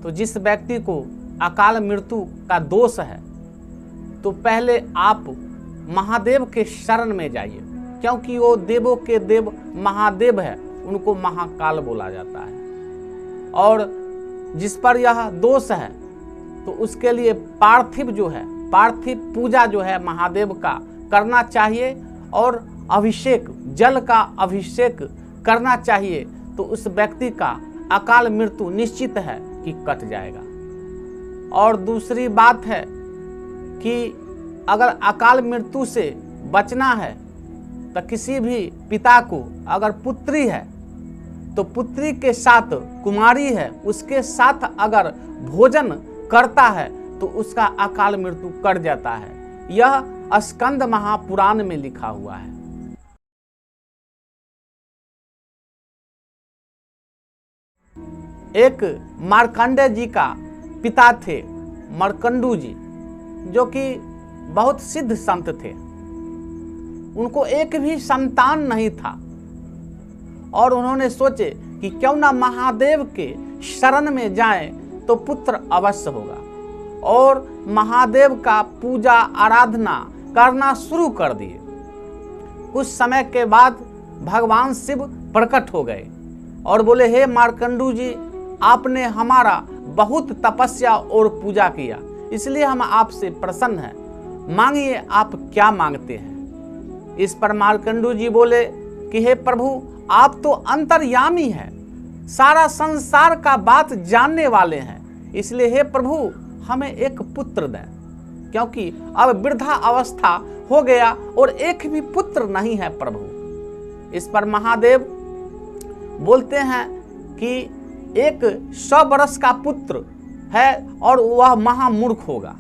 तो जिस व्यक्ति को अकाल मृत्यु का दोष है तो पहले आप महादेव के शरण में जाइए, क्योंकि वो देवों के देव महादेव है, उनको महाकाल बोला जाता है। और जिस पर यह दोष है तो उसके लिए पार्थिव पूजा जो है महादेव का करना चाहिए और अभिषेक, जल का अभिषेक करना चाहिए, तो उस व्यक्ति का अकाल मृत्यु निश्चित है कि कट जाएगा। और दूसरी बात है कि अगर अकाल मृत्यु से बचना है तो किसी भी पिता को अगर पुत्री है तो पुत्री के साथ, कुमारी है उसके साथ अगर भोजन करता है तो उसका अकाल मृत्यु कट जाता है। यह स्कंद महापुराण में लिखा हुआ है। एक मार्कंडेय जी का पिता थे, मार्कंडू जी, जो कि बहुत सिद्ध संत थे। उनको एक भी संतान नहीं था और उन्होंने सोचे कि क्यों ना महादेव के शरण में जाएं तो पुत्र अवश्य होगा, और महादेव का पूजा आराधना करना शुरू कर दिए। कुछ समय के बाद भगवान शिव प्रकट हो गए और बोले, हे मार्कंडू जी, आपने हमारा बहुत तपस्या और पूजा किया, इसलिए हम आपसे प्रसन्न हैं, मांगिए आप क्या मांगते हैं। इस पर मार्कंडू जी बोले कि हे प्रभु, आप तो अंतर्यामी हैं, सारा संसार का बात जानने वाले हैं, इसलिए हे प्रभु हमें एक पुत्र दें, क्योंकि अब वृद्धा अवस्था हो गया और एक भी पुत्र नहीं है प्रभु। इस पर महादेव बोलते हैं कि एक 100 वर्ष का पुत्र है और वह महामूर्ख होगा,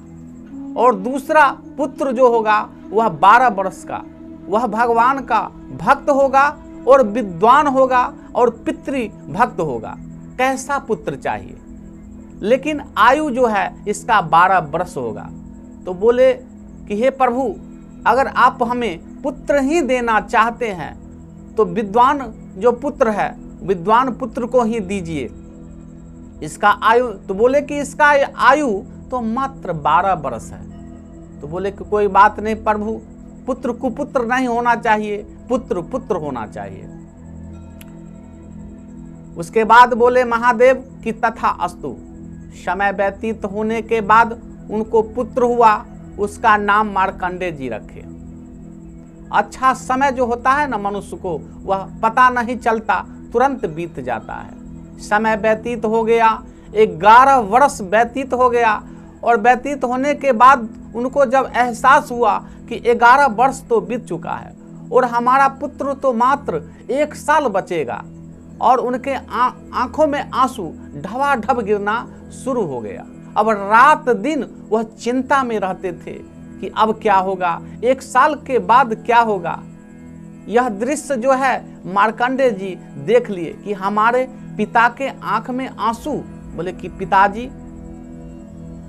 और दूसरा पुत्र जो होगा वह 12 वर्ष का, वह भगवान का भक्त होगा और विद्वान होगा और पितृ भक्त होगा। कैसा पुत्र चाहिए? लेकिन आयु जो है इसका 12 वर्ष होगा। तो बोले कि हे प्रभु, अगर आप हमें पुत्र ही देना चाहते हैं तो विद्वान जो पुत्र है, विद्वान पुत्र को ही दीजिए। इसका आयु, तो बोले कि इसका आयु तो मात्र 12 वर्ष है। तो बोले कि कोई बात नहीं प्रभु, पुत्र कुपुत्र नहीं होना चाहिए, पुत्र पुत्र होना चाहिए। उसके बाद बोले महादेव कि तथा अस्तु। समय व्यतीत होने के बाद उनको पुत्र हुआ, उसका नाम मार्कंडेय जी रखे। अच्छा समय जो होता है ना मनुष्य को, वह पता नहीं चलता, तुरंत बीत जाता है। समय व्यतीत हो गया, 11 वर्ष व्यतीत हो गया, और व्यतीत होने के बाद उनको जब एहसास हुआ कि 11 वर्ष तो बीत चुका है और हमारा पुत्र तो मात्र 1 साल बचेगा, और उनके आंखों में आंसू ढवाढव गिरना शुरू हो गया। अब रात दिन वह चिंता में रहते थे कि अब क्या होगा, 1 साल के बाद क्या होगा। यह दृश्य जो है मार्कंडेय जी देख लिए कि हमारे पिता के आंख में आंसू। बोले कि पिताजी,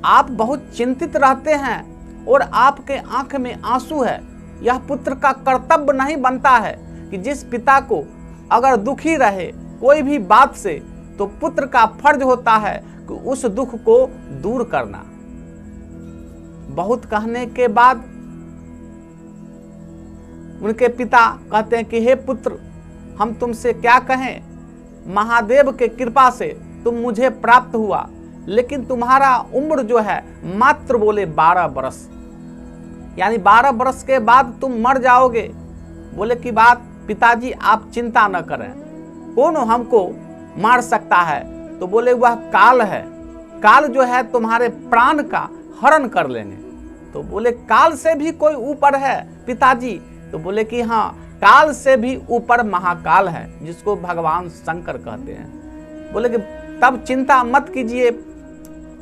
आप बहुत चिंतित रहते हैं और आपके आंख में आंसू है। यह पुत्र का कर्तव्य नहीं बनता है कि जिस पिता को अगर दुखी रहे कोई भी बात से, तो पुत्र का फर्ज होता है कि उस दुख को दूर करना। बहुत कहने के बाद उनके पिता कहते हैं कि हे पुत्र, हम तुमसे क्या कहें, महादेव के कृपा से तुम मुझे प्राप्त हुआ, लेकिन तुम्हारा उम्र जो है मात्र बोले 12 वर्ष, यानी 12 वर्ष के बाद तुम मर जाओगे। बोले कि बात पिताजी आप चिंता न करें, कौन हमको मार सकता है? तो बोले वह काल है, काल जो है तुम्हारे प्राण का हरण कर लेंगे। तो बोले काल से भी कोई ऊपर है पिताजी? तो बोले कि हाँ, काल से भी ऊपर महाकाल है, जिसको भगवान शंकर कहते हैं। बोले कि तब चिंता मत कीजिए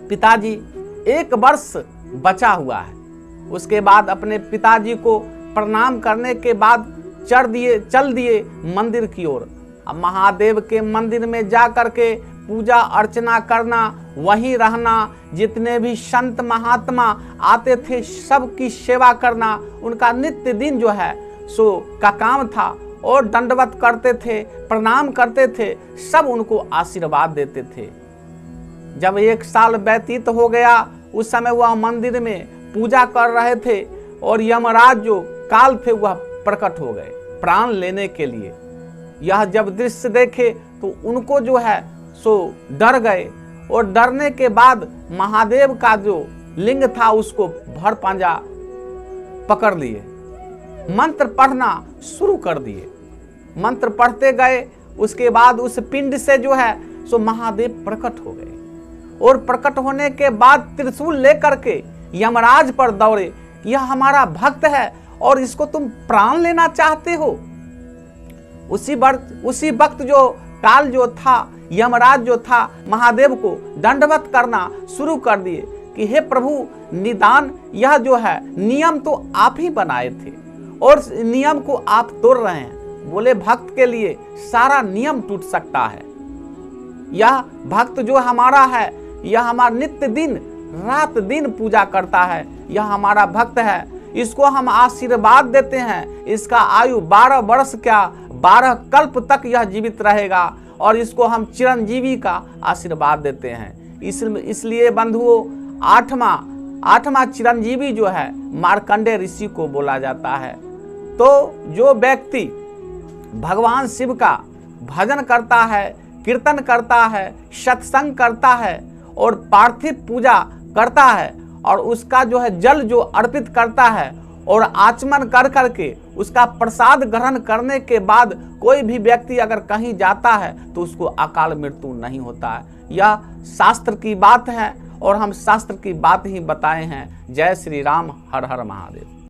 पिताजी, 1 वर्ष बचा हुआ है। उसके बाद अपने पिताजी को प्रणाम करने के बाद चल दिए मंदिर की ओर। अब महादेव के मंदिर में जा करके पूजा अर्चना करना, वहीं रहना, जितने भी संत महात्मा आते थे सबकी सेवा करना, उनका नित्य दिन जो है सो का काम था। और दंडवत करते थे, प्रणाम करते थे, सब उनको आशीर्वाद देते थे। जब 1 साल व्यतीत हो गया, उस समय वह मंदिर में पूजा कर रहे थे और यमराज जो काल थे वह प्रकट हो गए प्राण लेने के लिए। यह जब दृश्य देखे तो उनको जो है सो डर गए, और डरने के बाद महादेव का जो लिंग था उसको भर पांजा पकड़ लिए, मंत्र पढ़ना शुरू कर दिए। मंत्र पढ़ते गए, उसके बाद उस पिंड से जो है सो महादेव प्रकट हो गए, और प्रकट होने के बाद त्रिशूल लेकर के यमराज पर दौड़े। यह हमारा भक्त है और इसको तुम प्राण लेना चाहते हो। उसी वक्त जो काल जो था, यमराज जो था, महादेव को दंडवत करना शुरू कर दिए कि हे प्रभु, निदान यह जो है नियम तो आप ही बनाए थे और नियम को आप तोड़ रहे हैं। बोले भक्त के लिए सारा नियम टूट सकता है। यह भक्त जो हमारा है, यह हमारा नित्य दिन रात दिन पूजा करता है, यह हमारा भक्त है, इसको हम आशीर्वाद देते हैं। इसका आयु 12 वर्ष क्या 12 कल्प तक यह जीवित रहेगा, और इसको हम चिरंजीवी का आशीर्वाद देते हैं। इसलिए बंधुओं, आठवां चिरंजीवी जो है मार्कंडेय ऋषि को बोला जाता है। तो जो व्यक्ति भगवान शिव का भजन करता है, कीर्तन करता है, सत्संग करता है और पार्थिव पूजा करता है, और उसका जो है जल जो अर्पित करता है और आचमन कर करके उसका प्रसाद ग्रहण करने के बाद कोई भी व्यक्ति अगर कहीं जाता है तो उसको अकाल मृत्यु नहीं होता है। यह शास्त्र की बात है और हम शास्त्र की बात ही बताए हैं। जय श्री राम, हर हर महादेव।